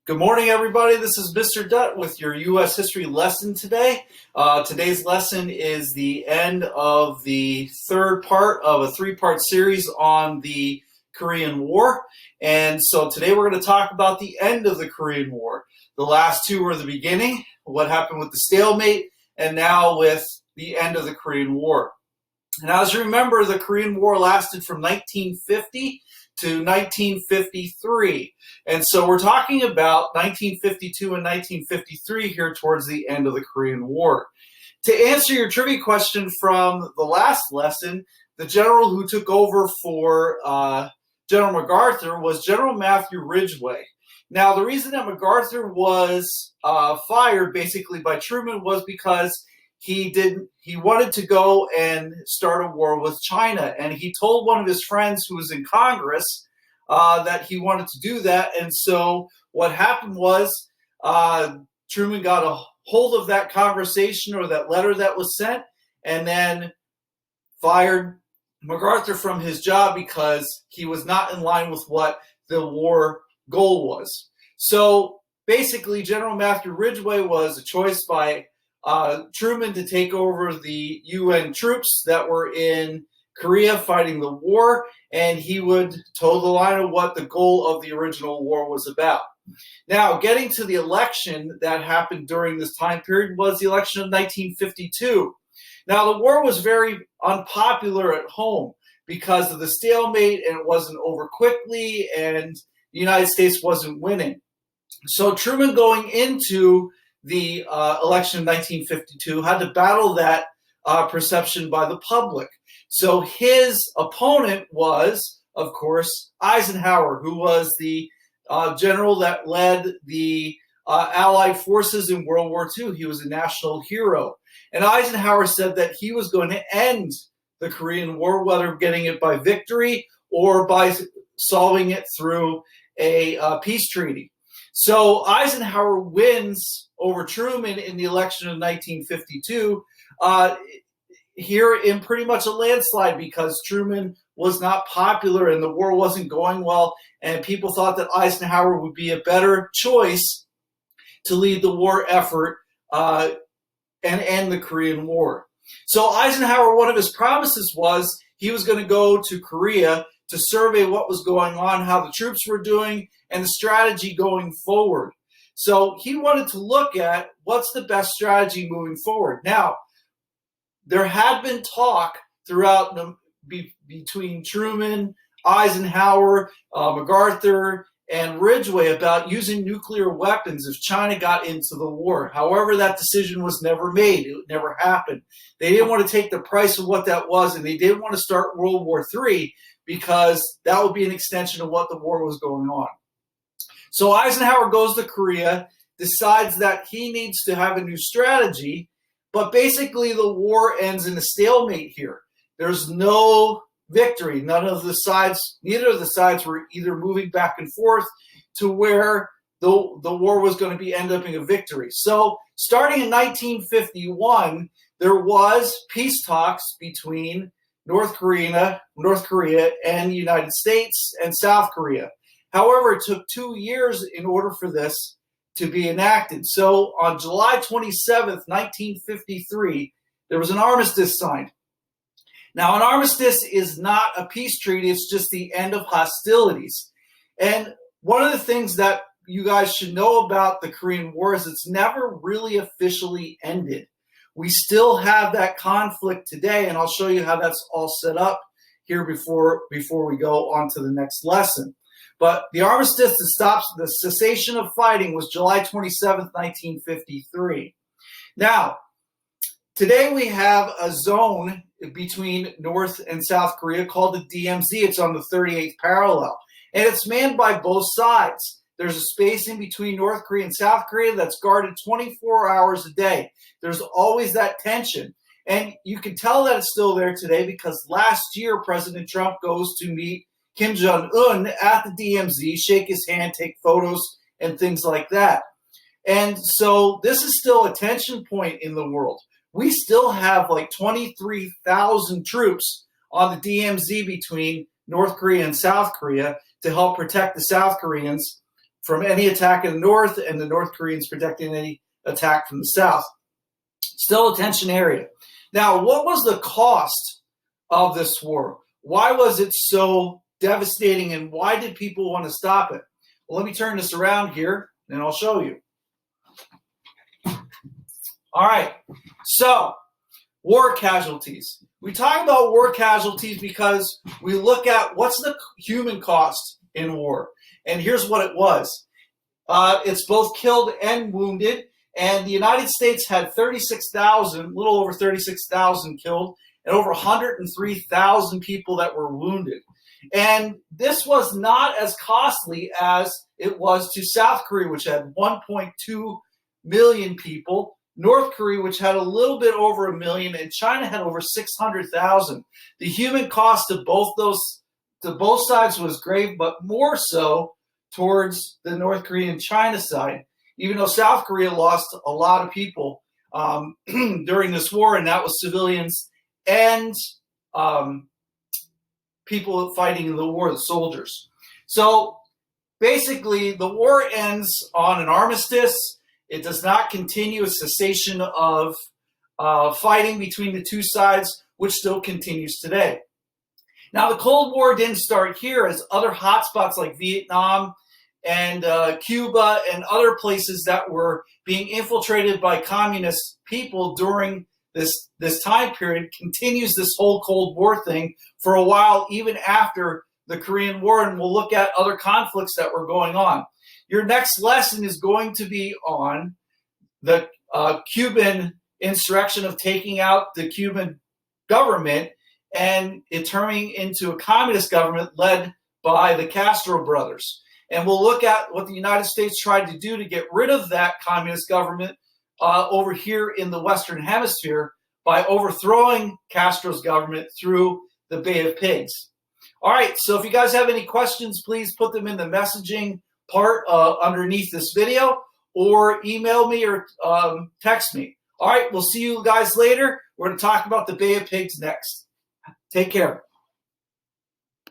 Good morning, everybody. This is Mr. Dutt with your U.S. history lesson today. Today's lesson is the end of the third part of a three-part series on the Korean War. And so today we're going to talk about the end of the Korean War. The last two were the beginning, what happened with the stalemate, and now with the end of the Korean War. And as you remember, the Korean War lasted from 1950 to 1953. And so we're talking about 1952 and 1953 here towards the end of the Korean War. To answer your trivia question from the last lesson, the general who took over for General MacArthur was General Matthew Ridgway. Now, the reason that MacArthur was fired basically by Truman was because he wanted to go and start a war with China, and he told one of his friends who was in Congress that he wanted to do that. And so what happened was Truman got a hold of that conversation or that letter that was sent, and then fired MacArthur from his job because he was not in line with what the war goal was. So basically, General Matthew Ridgway was a choice by Truman to take over the UN troops that were in Korea fighting the war, and he would toe the line of what the goal of the original war was about. Now, getting to the election that happened during this time period was the election of 1952. Now, the war was very unpopular at home because of the stalemate, and it wasn't over quickly, and the United States wasn't winning. So Truman, going into the election of 1952, had to battle that perception by the public. So his opponent was, of course, Eisenhower, who was the general that led the Allied forces in World War II. He was a national hero. And Eisenhower said that he was going to end the Korean War, whether getting it by victory or by solving it through a peace treaty. So Eisenhower wins over Truman in the election of 1952 here in pretty much a landslide, because Truman was not popular and the war wasn't going well, and people thought that Eisenhower would be a better choice to lead the war effort and end the Korean War. So Eisenhower, one of his promises was he was going to go to Korea to survey what was going on, how the troops were doing, and the strategy going forward. So he wanted to look at what's the best strategy moving forward. Now, there had been talk throughout between Truman, Eisenhower, MacArthur, and Ridgway about using nuclear weapons if China got into the war. However, that decision was never made. It never happened. They didn't want to take the price of what that was, and they didn't want to start World War III because that would be an extension of what the war was going on. So Eisenhower goes to Korea, decides that he needs to have a new strategy, but basically the war ends in a stalemate here. There's no victory. Neither of the sides were either moving back and forth to where the war was going to end up in a victory. So starting in 1951, there was peace talks between North Korea and the United States and South Korea. However, it took 2 years in order for this to be enacted. So on July 27th, 1953, there was an armistice signed. Now, an armistice is not a peace treaty. It's just the end of hostilities. And one of the things that you guys should know about the Korean War is it's never really officially ended. We still have that conflict today, and I'll show you how that's all set up here before we go on to the next lesson. But the armistice that stops the cessation of fighting was July 27th, 1953. Now, today we have a zone between North and South Korea called the DMZ. It's on the 38th parallel, and it's manned by both sides. There's a space in between North Korea and South Korea that's guarded 24 hours a day. There's always that tension. And you can tell that it's still there today because last year President Trump goes to meet Kim Jong-un at the DMZ, shake his hand, take photos, and things like that. And so this is still a tension point in the world. We still have like 23,000 troops on the DMZ between North Korea and South Korea to help protect the South Koreans from any attack in the north, and the North Koreans protecting any attack from the south. Still a tension area. Now, what was the cost of this war? Why was it so devastating, and why did people want to stop it? Well, let me turn this around here, and I'll show you. All right, so war casualties. We talk about war casualties because we look at what's the human cost in war. And here's what it was. It's both killed and wounded. And the United States had 36,000, a little over 36,000 killed, and over 103,000 people that were wounded. And this was not as costly as it was to South Korea, which had 1.2 million people, North Korea, which had a little bit over 1 million, and China had over 600,000. The human cost to both sides was grave, but more so towards the North Korean China side, even though South Korea lost a lot of people during this war, and that was civilians and people fighting in the war, the soldiers. So basically, the war ends on an armistice. It does not continue a cessation of fighting between the two sides, which still continues today. Now, the Cold War didn't start here, as other hotspots like Vietnam and Cuba and other places that were being infiltrated by communist people during this time period continues this whole Cold War thing for a while, even after the Korean War, and we'll look at other conflicts that were going on. Your next lesson is going to be on the Cuban insurrection of taking out the Cuban government and it turning into a communist government led by the Castro brothers. And we'll look at what the United States tried to do to get rid of that communist government over here in the Western Hemisphere by overthrowing Castro's government through the Bay of Pigs. All right, so if you guys have any questions, please put them in the messaging part underneath this video, or email me or text me. All right, we'll see you guys later. We're going to talk about the Bay of Pigs next. Take care.